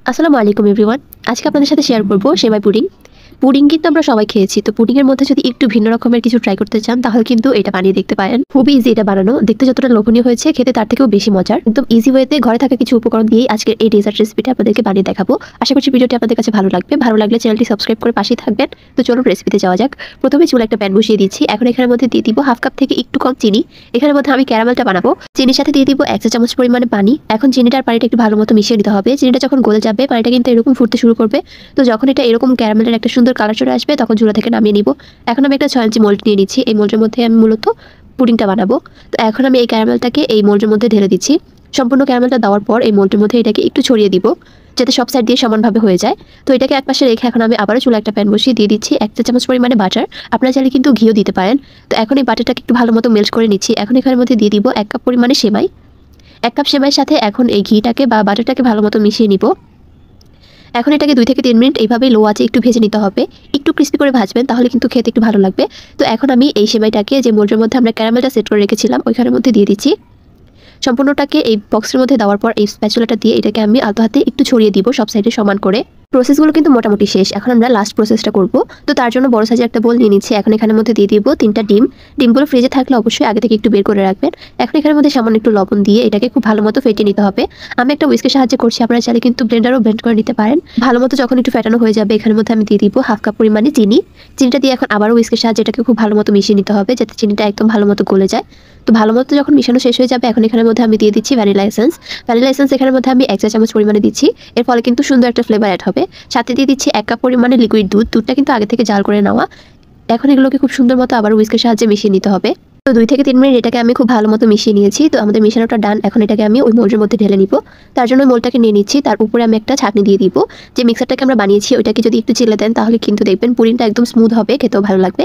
আসসালামু আলাইকুম এভরিওয়ান। আজকে আপনাদের সাথে শেয়ার করব সেমাই পুডিং। পুডিং কিন্তু আমরা সবাই খেয়েছি, তো পুডিং এর মধ্যে যদি একটু ভিন্ন রকমের কিছু ট্রাই করতে চান তাহলে কিন্তু এটা বানিয়ে দেখতে পারেন। খুবই ইজি এটা বানানো, দেখতে যতটা লোভনীয় হয়েছে খেতে তার থেকেও বেশি মজার। একদম ইজি ওয়েতে ঘরে থাকা কিছু উপকরণ দিয়ে আজকের এই ডেজার্ট রেসিপিটা আপনাদেরকে বানিয়ে দেখাবো। আশা করছি ভিডিওটি আপনাদের কাছে ভালো লাগবে। ভালো লাগলে চ্যানেলটি সাবস্ক্রাইব করে পাশেই থাকবেন। তো চলুন রেসিপিতে যাওয়া যাক। প্রথমে চুলে একটা প্যান বসিয়ে দিচ্ছি। এখন এখানের মধ্যে দিয়ে দিব হাফ কাপ থেকে একটু কম চিনি। এখানের মধ্যে আমি ক্যারামেলটা বানাবো। চিনির সাথে দিয়ে দিব 1 চা চামচ পরিমাণে পানি। এখন চিনিটা আর পানিটা একটু ভালো মতো মিশিয়ে নিতে হবে। চিনিটা যখন গলে যাবে পানিটা কিন্তু এরকম ফুটতে শুরু করবে। তো যখন এটা এরকম ক্যারামেলের একটা সুন্দর কালার চলে আসবে তখন চুলা থেকে নামিয়ে নিব। এখন আমি একটা 6 ইঞ্চি মোল্ড নিয়ে নিচ্ছি। এই মোল্ডের মধ্যে আমি মূলত পুডিংটা বানাবো। তো এখন আমি এই ক্যারামেলটাকে এই মোল্ডের মধ্যে ঢেলে দিচ্ছি। সম্পূর্ণ ক্যারামেলটা দেওয়ার পর এই মোল্ডের মধ্যে এটাকে একটু ছড়িয়ে দিব যাতে সব সাইড দিয়ে সমানভাবে হয়ে যায়। তো এটাকে একপাশে রেখে এখন আমি আবারও চুলা একটা প্যান বসিয়ে দিয়ে দিচ্ছি 1 চা চামচ পরিমাণে বাটার। আপনারা চাইলে কিন্তু ঘিও দিতে পারেন। তো এখন এই বাটারটাকে একটু ভালো মতো মেল্ট করে নিচ্ছি। এখন এখানের মধ্যে দিয়ে দিব 1 কাপ পরিমাণে সেমাই। 1 কাপ সেমাইয়ের সাথে এখন এই ঘিটাকে বা বাটারটাকে ভালো মতো মিশিয়ে নিব। এখন এটাকে 2 থেকে 3 মিনিট এইভাবেই লো আঁচে একটু ভেজে নিতে হবে। একটু ক্রিস্পি করে ভাজবেন, তাহলে কিন্তু খেতে একটু ভালো লাগবে। তো এখন আমি এই সেমাইটাকে যে মোল্ডের মধ্যে আমরা ক্যারামেলটা সেট করে রেখেছিলাম ওইখানের মধ্যে দিয়ে দিচ্ছি। সম্পূর্ণটাকে এই বক্সের মধ্যে দেওয়ার পর এই স্প্যাচুলাটা দিয়ে এটাকে আমি আলতো হাতে একটু ছড়িয়ে দিব সব সাইডে সমান করে। প্রসেসগুলো কিন্তু মোটামুটি শেষ। এখন আমরা লাস্ট প্রসেসটা করব। তো তার জন্য বড় সাইজের একটা বোল নিয়ে নিচ্ছি। এখন এখানের মধ্যে দিয়ে দিব 3টা ডিম। ডিমগুলো ফ্রিজে থাকলে অবশ্যই আগে থেকে একটু বের করে রাখবেন। এখন এখানের মধ্যে সামান্য একটু লবণ দিয়ে এটাকে খুব ভালো মতো ফেটিয়ে নিতে হবে। আমি একটা হুইস্কের সাহায্যে করছি, আপনারা চাইলে কিন্তু ব্লেন্ডারও ব্লেন্ড করে নিতে পারেন। ভালো মতো যখন একটু ফেটানো হয়ে যাবে এখানের মধ্যে আমি দিয়ে দিব হাফ কাপ পরিমাণে চিনি। চিনিটা দিয়ে এখন আবারও হুইস্কের সাহায্যে এটাকে খুব ভালো মতো মিশিয়ে নিতে হবে যাতে চিনিটা একদম ভালো মতো গলে যায়। তো ভালো মতো যখন মিশানো শেষ হয়ে যাবে এখন এখানের মধ্যে আমি দিয়ে দিচ্ছি ভ্যানিলা এসেন্স। ভ্যানিলা এসেন্স এখানের মধ্যে আমি 1 চা চামচ পরিমাণে দিচ্ছি। এর ফলে কিন্তু সুন্দর একটা ফ্লেভার অ্যাড হবে। সাথে দিয়ে দিচ্ছি 1 কাপ পরিমাণে লিকুইড দুধ। দুধটা কিন্তু আগে থেকে জাল করে নেওয়া। এখন এগুলোকে খুব সুন্দর মতো আবার হুইস্কের সাহায্যে মিশিয়ে নিতে হবে। তো 2 থেকে 3 মিনিট এটাকে আমি খুব ভালো মতো মিশিয়ে নিয়েছি। তো আমাদের মিশানোটা ডান। এখন এটাকে আমি ওই মোল্ডের মধ্যে ঢেলে নিব। তার জন্য মোল্ডটাকে নিয়ে নিচ্ছি, তার উপরে আমি একটা ছাঁকনি দিয়ে দিব। যে মিক্সারটাকে আমরা বানিয়েছি ওইটাকে যদি একটু চেলে দেন তাহলে কিন্তু দেখবেন পুডিংটা একদম স্মুথ হবে, খেতেও ভালো লাগবে।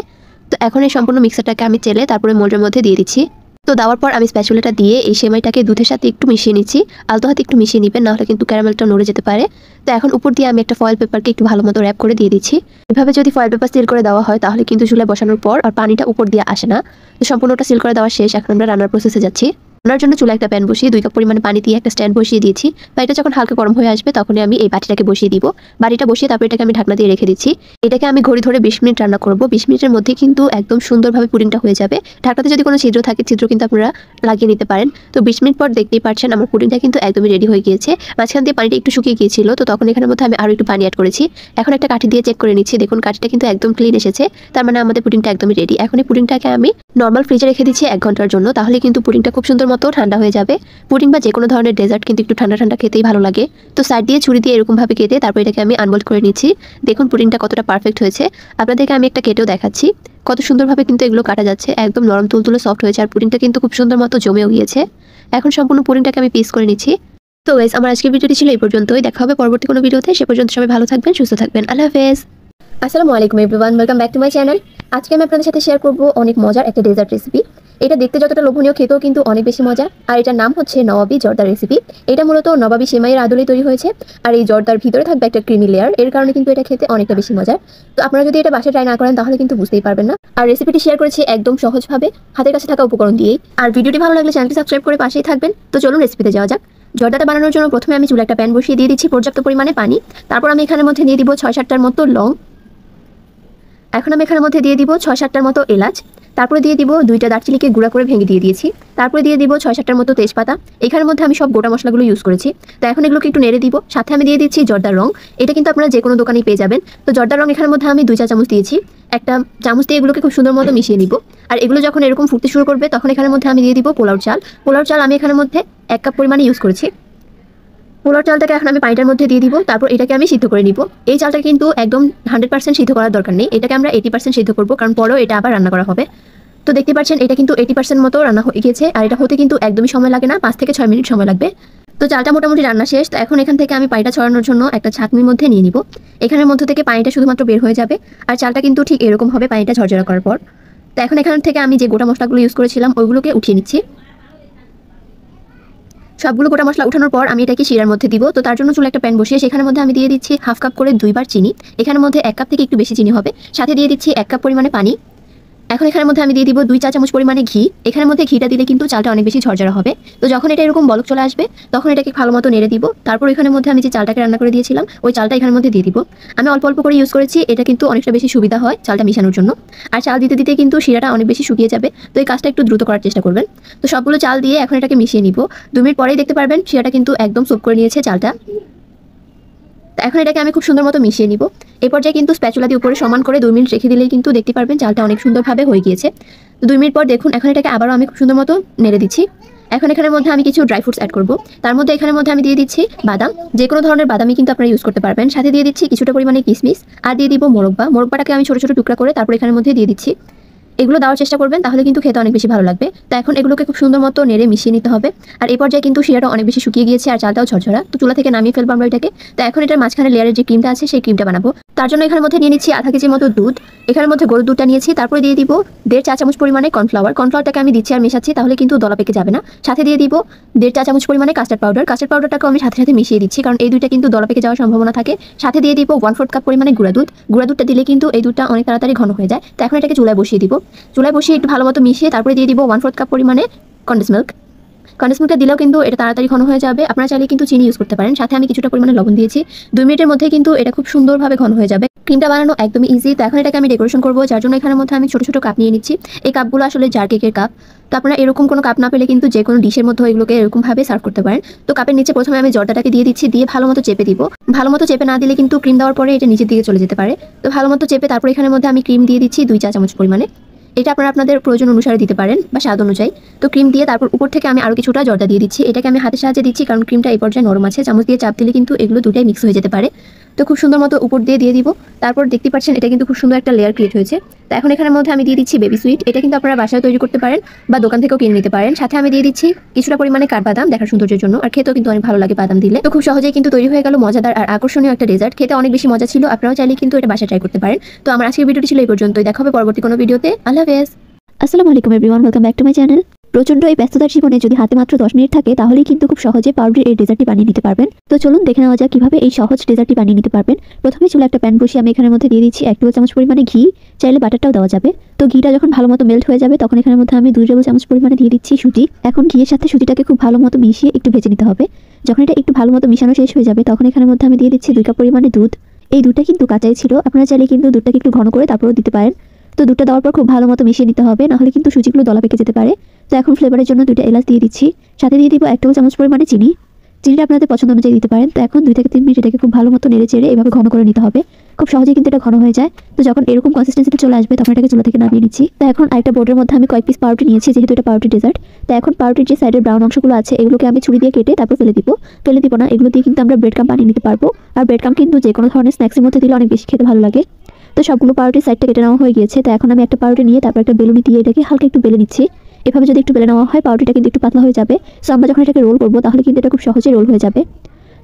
তো এখন এই সম্পূর্ণ মিক্সারটাকে আমি চেলে তারপরে মোল্ডের মধ্যে দিয়ে দিচ্ছি। তো দেওয়ার পর আমি স্প্যাচুলাটা দিয়ে এই সেমাইটাকে দুধের সাথে একটু মিশিয়ে নিচ্ছি। আলতো হাতে একটু মিশিয়ে নেবেন, নাহলে কিন্তু ক্যারামেলটা নড়ে যেতে পারে। তো এখন উপর দিয়ে আমি একটা ফয়েল পেপারকে একটু ভালো মতো র্যাপ করে দিয়ে দিচ্ছি। এভাবে যদি ফয়েল পেপার সিল করে দেওয়া হয় তাহলে কিন্তু চুলায় বসানোর পর আর পানিটা উপর দিয়ে আসে না। তো সম্পূর্ণটা সিল করে দেওয়া শেষ। এখন আমরা রান্নার প্রসেসে যাচ্ছি। রান্নার জন্য চুলায় একটা প্যান বসিয়ে 2 কাপ পরিমাণে পানি দিয়ে একটা স্ট্যান্ড বসিয়ে দিয়েছি। পানিটা যখন হালকা গরম হয়ে আসবে তখনই আমি এই বাটিটাকে বসিয়ে দিব। বাটিটা বসিয়ে তারপর এটাকে আমি ঢাকনা দিয়ে রেখে দিচ্ছি। এটাকে আমি ঘড়ি ধরে 20 মিনিট রান্না করব। 20 মিনিটের মধ্যে কিন্তু একদম সুন্দরভাবে পুডিংটা হয়ে যাবে। ঢাকনাতে যদি কোনো ছিদ্র থাকে ছিদ্র কিন্তু আপনারা লাগিয়ে নিতে পারেন। তো 20 মিনিট পর দেখতেই পাচ্ছেন আমার পুডিংটা কিন্তু একদমই রেডি হয়ে গিয়েছে। মাঝখান দিয়ে পানিটা একটু শুকিয়ে গিয়েছিল, তো তখন এখানের মধ্যে আমি আরও একটু পানি অ্যাড করেছি। এখন একটা কাঠি দিয়ে চেক করে নিচ্ছি। দেখুন কাঠিটা কিন্তু একদম ক্লিন এসেছে, তার মানে আমাদের পুডিংটা একদমই রেডি। এখন এই পুডিংটাকে আমি নর্মাল ফ্রিজে রেখে দিচ্ছি 1 ঘন্টার জন্য, তাহলে কিন্তু পুডিংটা খুব সুন্দর মতো ঠান্ডা হয়ে যাবে। পুডিং বা যে কোনো ধরনের ডেজার্ট কিন্তু একটু ঠান্ডা ঠান্ডা খেতেই ভালো লাগে। তো সাইড দিয়ে ছুরি দিয়ে এরকমভাবে কেটে তারপর এটাকে আমি আনমোল্ড করে নিচ্ছি। দেখুন পুডিংটা কতটা পারফেক্ট হয়েছে। আপনাদেরকে আমি একটা কেটেও দেখাচ্ছি। কত সুন্দরভাবে কিন্তু এগুলো কাটা যাচ্ছে, একদম নরম তুলতুলে সফট হয়েছে। আর পুডিংটা কিন্তু খুব সুন্দর মতো জমেও গিয়েছে। এখন সম্পূর্ণ পুডিংটাকে আমি পিস করে নিচ্ছি। তো গাইস, আমার আজকের ভিডিওটি ছিল এই পর্যন্তই। দেখা হবে পরবর্তী কোনো ভিডিওতে। সে পর্যন্ত সবাই ভালো থাকবেন, সুস্থ থাকবেন। আল্লাহ হাফেজ। আসসালামু আলাইকুম everyone, welcome back to my channel. আজকে আমি আপনাদের সাথে শেয়ার করব অনেক মজার একটা ডেজার্ট রেসিপি। এটা দেখতে যতটা লোভনীয় খেতেও কিন্তু অনেক বেশি মজা। আর এটার নাম হচ্ছে নবাবী জর্দার রেসিপি। এটা মূলত নবাবী সেমাইয়ের আদলেই তৈরি হয়েছে। আর এই জর্দার ভিতরে থাকবে একটা ক্রিমি লেয়ার, এর কারণে কিন্তু এটা খেতে অনেকটা বেশি মজার। তো আপনারা যদি এটা বাসায় ট্রাই না করেন তাহলে কিন্তু বুঝতেই পারবেন না। আর রেসিপিটি শেয়ার করেছি একদম সহজভাবে হাতের কাছে থাকা উপকরণ দিয়েই। আর ভিডিওটি ভালো লাগলে চ্যানেলটি সাবস্ক্রাইব করে পাশেই থাকবেন। তো চলুন রেসিপিতে যাওয়া যাক। জর্দাটা বানানোর জন্য প্রথমে আমি চুলায় একটা প্যান বসিয়ে দিয়ে দিচ্ছি পর্যাপ্ত পরিমাণে পানি। তারপর আমি এখানের মধ্যে দিয়ে দিব 6-7টার মতো লং। এখন আমি এখানের মধ্যে দিয়ে দিব 6-7টার মতো এলাচ। তারপরে দিয়ে দিব 2টা দারচিনিকে গুঁড়া করে ভেঙে দিয়ে দিয়েছি। তারপরে দিয়ে দিব 6-7টার মতো তেজপাতা। এখানের মধ্যে আমি সব গোটা মশলাগুলো ইউজ করেছি। তো এখন এগুলোকে একটু নেড়ে দিব। সাথে আমি দিয়ে দিচ্ছি জর্দার রং। এটা কিন্তু আপনারা যে কোনো দোকানেই পেয়ে যাবেন। তো জর্দার রং এখানের মধ্যে আমি 2 চা চামচ দিয়েছি। একটা চামচ দিয়ে এগুলোকে খুব সুন্দর মতো মিশিয়ে নিব। আর এগুলো যখন এরকম ফুটতে শুরু করবে তখন এখানের মধ্যে আমি দিয়ে দিব পোলাও চাল। পোলাও চাল আমি এখানের মধ্যে 1 কাপ পরিমাণে ইউজ করেছি। পোলাও চালটাকে এখন আমি পানিটার মধ্যে দিয়ে দিব। তারপর এটাকে আমি সিদ্ধ করে নিব। এই চালটা কিন্তু একদম 100% সিদ্ধ করার দরকার নেই। এটাকে আমরা 80% সিদ্ধ করব, কারণ পরেও এটা আবার রান্না করা হবে। তো দেখতে পাচ্ছেন এটা কিন্তু 80% মতো রান্না হয়ে গিয়েছে। আর এটা হতে কিন্তু একদমই সময় লাগে না, 5 থেকে 6 মিনিট সময় লাগবে। তো চালটা মোটামুটি রান্না শেষ। তো এখন এখান থেকে আমি পানিটা ছড়ানোর জন্য একটা ছাঁকনির মধ্যে নিয়ে নিব। এখানের মধ্যে থেকে পানিটা শুধুমাত্র বের হয়ে যাবে। আর চালটা কিন্তু ঠিক এরকম হবে পানিটা ঝরঝরা করার পর। তো এখন এখান থেকে আমি যে গোটা মশলাগুলো ইউজ করেছিলাম ওইগুলোকে উঠিয়ে নিচ্ছি। সবগুলো গোটা মশলা উঠানোর পর আমি এটাকে শিরার মধ্যে দিব। তো তার জন্য চুলে একটা প্যান বসিয়ে সেখানের মধ্যে আমি দিয়ে দিচ্ছি হাফ কাপ করে 2 বার চিনি। এখানের মধ্যে 1 কাপ থেকে একটু বেশি চিনি হবে। সাথে দিয়ে দিচ্ছি 1 কাপ পরিমাণে পানি। এখন এখানের মধ্যে আমি দিয়ে দিব 2 চা চামচ পরিমাণে ঘি। এখানের মধ্যে ঘিটা দিলে কিন্তু চালটা অনেক বেশি ঝরঝরা হবে। তো যখন এটা এরকম বলক চলে আসবে তখন এটাকে ভালো মতো নেড়ে দিব। তারপর এখানের মধ্যে আমি যে চালটাকে রান্না করে দিয়েছিলাম ওই চালটা এখানের মধ্যে দিয়ে দিব। আমি অল্প অল্প করে ইউজ করেছি, এটা কিন্তু অনেকটা বেশি সুবিধা হয় চালটা মিশানোর জন্য। আর চাল দিতে দিতে কিন্তু শিরাটা অনেক বেশি শুকিয়ে যাবে, তো এই কাজটা একটু দ্রুত করার চেষ্টা করবেন। তো সবগুলো চাল দিয়ে এখন এটাকে মিশিয়ে নিব। 2 মিনিট পরেই দেখতে পারবেন শিরাটা কিন্তু একদম সোক করে নিয়েছে চালটা। এখন এটাকে আমি খুব সুন্দর মতো মিশিয়ে নিব। এই পর্যায়ে কিন্তু স্প্যাচুলা দিয়ে উপরে সমান করে 2 মিনিট রেখে দিলেই কিন্তু দেখতে পারবেন চালটা অনেক সুন্দরভাবে হয়ে গিয়েছে। তো 2 মিনিট পর দেখুন এখন এটাকে আবারও আমি খুব সুন্দর মতো নেড়ে দিচ্ছি। এখন এখানের মধ্যে আমি কিছু ড্রাই ফ্রুটস অ্যাড করব। তার মধ্যে এখানের মধ্যে আমি দিয়ে দিচ্ছি বাদাম, যে কোনো ধরনের বাদামই কিন্তু আপনারা ইউজ করতে পারবেন। সাথে দিয়ে দিচ্ছি কিছুটা পরিমাণে কিশমিশ, আর দিয়ে দিব মোরব্বা। মোরব্বাটাকে আমি ছোট ছোট টুকরা করে তারপর এখানের মধ্যে দিয়ে দিচ্ছি। এগুলো দেওয়ার চেষ্টা করবেন, তাহলে কিন্তু খেতে অনেক বেশি ভালো লাগবে। তো এখন এগুলোকে খুব সুন্দর মতো নেড়ে মিশিয়ে নিতে হবে। আর এই পর্যায়ে কিন্তু শিরাটা অনেক বেশি শুকিয়ে গিয়েছে আর চালটাও ঝরঝরা। তো চুলা থেকে নামিয়ে ফেলবো আমরা এটাকে। তো এখন এটার মাঝখানে লেয়ারের যে ক্রিমটা আছে সেই ক্রিমটা বানাবো। তার জন্য এখানের মধ্যে নিয়ে নিচ্ছি আধা কেজির মতো দুধ। এখানের মধ্যে গরুর দুধটা নিয়েছি, তারপরে দিয়ে দিব 1.5 চা চামচ পরিমাণে কর্নফ্লাওয়ার। কর্নফ্লাওয়ারটাকে আমি দিচ্ছি আর মেশাচ্ছি, তাহলে কিন্তু দলা পেকে যাবে না। সাথে দিয়ে দিব 1.5 চা চামচ পরিমাণে কাস্টার্ড পাউডার। কাস্টার্ড পাউডারটাকে আমি সাথে সাথে মিশিয়ে দিচ্ছি, কারণ এই দুইটা কিন্তু দলা পেকে যাওয়ার সম্ভাবনা থাকে। সাথে দিয়ে দিব 1/4 কাপ পরিমাণে গুঁড়া দুধ। গুঁড়া দুধটা দিলে কিন্তু এই দুধটা অনেক তাড়াতাড়ি ঘন হয়ে যায়। তো এখন এটাকে চুলায় বসিয়ে দিব। চুলায় বসিয়ে একটু ভালো মতো মিশিয়ে তারপরে দিয়ে দিব 1/4 কাপ পরিমাণে কনডেন্স মিল্ক। কনডেন্স মিল্কটা দিলেও কিন্তু এটা তাড়াতাড়ি ঘন হয়ে যাবে। আপনারা চাইলে কিন্তু চিনি ইউজ করতে পারেন। সাথে আমি কিছুটা পরিমাণে লবণ দিয়েছি। 2 মিনিটের মধ্যে কিন্তু এটা খুব সুন্দরভাবে ঘন হয়ে যাবে। ক্রিমটা বানানো একদমই ইজি। তো এখন এটাকে আমি ডেকোরেশন করবো, যার জন্য এখানের মধ্যে আমি ছোট ছোট কাপ নিয়ে নিচ্ছি। এই কাপগুলো আসলে জার কেকের কাপ। তো আপনারা এরকম কোনো কাপ না পেলে কিন্তু যে কোনো ডিশের মধ্যে এগুলোকে এরকমভাবে সার্ভ করতে পারেন। তো কাপের নিচে প্রথমে আমি জর্দাটাকে দিয়ে দিচ্ছি, দিয়ে ভালো মতো চেপে দিব। ভালো মতো চেপে না দিলে কিন্তু ক্রিম দেওয়ার পরে এটা নিচের দিকে চলে যেতে পারে। তো ভালো মতো চেপে তারপর এখানের মধ্যে আমি ক্রিম দিয়ে দিচ্ছি 2 চা চামচ পরিমাণে। এটা আপনারা আপনাদের প্রয়োজন অনুসারে দিতে পারেন বা স্বাদ অনুযায়ী। তো ক্রিম দিয়ে তারপর উপর থেকে আমি আরও কিছুটা জর্দা দিয়ে দিচ্ছি। এটাকে আমি হাতের সাহায্যে দিচ্ছি, কারণ ক্রিমটা এই পর্যায়ে নরম আছে। চামচ দিয়ে চাপ দিলে কিন্তু এগুলো দুটাই মিক্স হয়ে যেতে পারে। তো খুব সুন্দর মতো উপর দিয়ে দিব। তারপর দেখতে পাচ্ছেন এটা কিন্তু খুব সুন্দর একটা লেয়ার ক্রিয়েট হয়েছে। তো এখন এখানের মধ্যে আমি দিয়ে দিচ্ছি বেবি সুইট। এটা কিন্তু আপনারা বাসায় তৈরি করতে পারেন বা দোকান থেকেও কিনে নিতে পারেন। সাথে আমি দিয়ে দিচ্ছি কিছুটা পরিমাণে কাঠবাদাম, দেখার সৌন্দর্যের জন্য। আর খেতেও কিন্তু অনেক ভালো লাগে বাদাম দিলে। তো খুব সহজেই কিন্তু তৈরি হয়ে গেল মজাদার আর আকর্ষণীয় একটা ডেজার্ট। খেতে অনেক বেশি মজা ছিল। আপনারাও চাইলে কিন্তু এটা বাসায় ট্রাই করতে পারেন। তো আমার আজকের ভিডিওটি ছিল এই পর্যন্তই। দেখা হবে পরবর্তী কোনো ভিডিওতে। আল্লাহ হাফেজ। আসসালামু আলাইকুম everyone, welcome back to my channel. প্রচন্ড এই ব্যস্ততার জীবনে যদি হাতে মাত্র 10 মিনিট থাকে তাহলেই কিন্তু খুব সহজে পাউরুটির এই ডেজার্টটি বানিয়ে নিতে পারবেন। তো চলুন দেখে নেওয়া যাক কিভাবে এই সহজ ডেজার্টটি বানিয়ে নিতে পারবেন। প্রথমে চুলে একটা প্যান বসিয়ে আমি এখানের মধ্যে দিয়ে দিচ্ছি 1 টেবিল চামচ পরিমাণে ঘি। চাইলে বাটারটাও দেওয়া যাবে। তো ঘিটা যখন ভালো মতো মেল্ট হয়ে যাবে তখন এখানের মধ্যে আমি 2 টেবিল চামচ পরিমাণে দিয়ে দিচ্ছি সুজি। এখন ঘিয়ের সাথে সুজিটাকে খুব ভালো মতো মিশিয়ে একটু ভেজে নিতে হবে। যখন এটা একটু ভালো মতো মিশানো শেষ হয়ে যাবে তখন এখানের মধ্যে আমি দিয়ে দিচ্ছি 2 কাপ পরিমাণে দুধ। এই দুধটা কিন্তু কাঁচাই ছিল, আপনারা চাইলে কিন্তু দুধটাকে একটু ঘন করে তারপরেও দিতে পারেন। তো দুধটা দেওয়ার পর খুব ভালো মতো মিশিয়ে নিতে হবে, নাহলে কিন্তু সুজিগুলো দলা পেকে যেতে পারে। তো এখন ফ্লেভারের জন্য 2টা এলাচ দিয়ে দিচ্ছি। সাথে দিয়ে দিব 1 টেবিল চামচ পরিমাণে চিনি। চিনিটা আপনাদের পছন্দ অনুযায়ী দিতে পারেন। তো এখন 2 থেকে 3 মিনিট এটাকে খুব ভালো মতো নেড়ে চেড়ে এভাবে ঘন করে নিতে হবে। খুব সহজেই কিন্তু এটা ঘন হয়ে যায়। তো যখন এরকম কনসিস্টেন্সিতে চলে আসবে তখন এটাকে চুলা থেকে নামিয়ে নিচ্ছি। তো এখন আরেকটা বোর্ডের মধ্যে আমি কয়েক পিস পাউরুটি নিয়েছি, যেহেতু এটা পাউরুটি ডেজার্ট। তো এখন পাউরুটির যে সাইডের ব্রাউন অংশগুলো আছে এগুলোকে আমি ছুরি দিয়ে কেটে তারপর ফেলে দিব না। এগুলো দিয়ে কিন্তু আমরা ব্রেড ক্রাম্ব বানিয়ে নিতে পারবো। আর ব্রেড ক্রাম্ব কিন্তু যে কোনো ধরনের স্ন্যাক্সের মধ্যে দিলে অনেক বেশি খেতে ভালো লাগে। তো সবগুলো পাউরুটির সাইডটা কেটে নেওয়া হয়ে গিয়েছে। তো এখন আমি একটা পাউরুটি নিয়ে তারপর একটা বেলুনি দিয়ে এটাকে হালকা একটু বেলে নিচ্ছি। এভাবে যদি একটু বেলে নেওয়া হয় পাউরুটিটা কিন্তু একটু পাতলা হয়ে যাবে। সো আমরা যখন এটাকে রোল করবো তাহলে কিন্তু এটা খুব সহজে রোল হয়ে যাবে।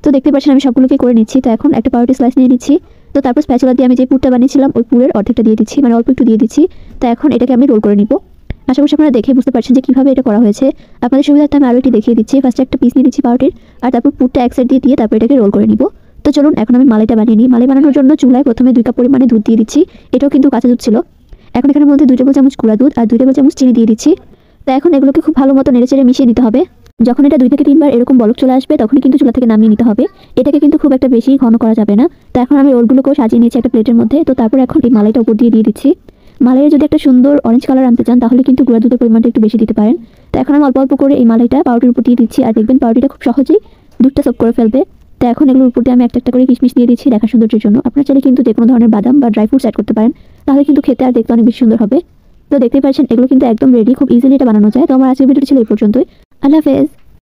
তো দেখতে পাচ্ছেন আমি সবগুলোকে করে নিচ্ছি। তো এখন একটা পাউরুটি স্লাইস নিয়ে নিচ্ছি। তো তারপর স্প্যাচুলা দিয়ে আমি যে পুরটা বানিয়েছিলাম ওই পুরের অর্ধেকটা দিয়ে দিচ্ছি, মানে অল্প একটু দিয়ে দিচ্ছি। তো এখন এটাকে আমি রোল করে নিব। আশা করছি আপনারা দেখে বুঝতে পারছেন যে কিভাবে এটা করা হয়েছে। আপনাদের সুবিধার্থে আমি আরও একটি দেখিয়ে দিচ্ছি। ফার্স্টে একটা পিস নিয়ে নিচ্ছি পাউরুটির, আর তারপর পুরটা এক সাইড দিয়ে তারপর এটাকে রোল করে নিব। তো চলুন এখন আমি মালাইটা বানিয়ে নিই। মালাই বানানোর জন্য চুলায় প্রথমে 2 কাপ পরিমাণে দুধ দিয়ে দিচ্ছি। এটাও কিন্তু কাঁচা দুধ ছিল। এখন এখানের মধ্যে 2 টেবিল চামচ গুঁড়া দুধ আর 2 টেবিল চামচ চিনি দিয়ে দিচ্ছি। তো এখন এগুলোকে খুব ভালো মতো নেড়েচেড়ে মিশিয়ে নিতে হবে। যখন এটা 2 থেকে 3 বার এরকম বলক চলে আসবে তখন কিন্তু চুলা থেকে নামিয়ে নিতে হবে। এটাকে কিন্তু খুব একটা বেশি ঘন করা যাবে না। তো এখন আমি রোলগুলোকেও সাজিয়ে নিয়েছি একটা প্লেটের মধ্যে। তো তারপর এখন এই মালাইটা উপর দিয়ে দিচ্ছি। মালাইয়ের যদি একটা সুন্দর অরেঞ্জ কালার আনতে চান তাহলে কিন্তু গুঁড়া দুধের পরিমাণটা একটু বেশি দিতে পারেন। তো এখন আমি অল্প অল্প করে এই মালাইটা পাউরুটির উপর দিয়ে দিচ্ছি, আর দেখবেন পাউরুটিটা খুব সহজেই দুধটা সোক করে ফেলবে। তো এখন এগুলোর উপর দিয়ে আমি একটা একটা করে কিশমিশ দিয়ে দিচ্ছি দেখার সৌন্দর্যের জন্য। আপনারা চাইলে কিন্তু যে কোনো ধরনের বাদাম বা ড্রাই ফ্রুটস অ্যাড করতে পারেন, তাহলে কিন্তু খেতে আর দেখতে অনেক বেশি সুন্দর হবে। তো দেখতেই পাচ্ছেন এগুলো কিন্তু একদম রেডি, খুব ইজিলি এটা বানানো যায়। তো আমার আজকের ভিডিওটি ছিল এই পর্যন্তই। আল্লাহ হাফেজ।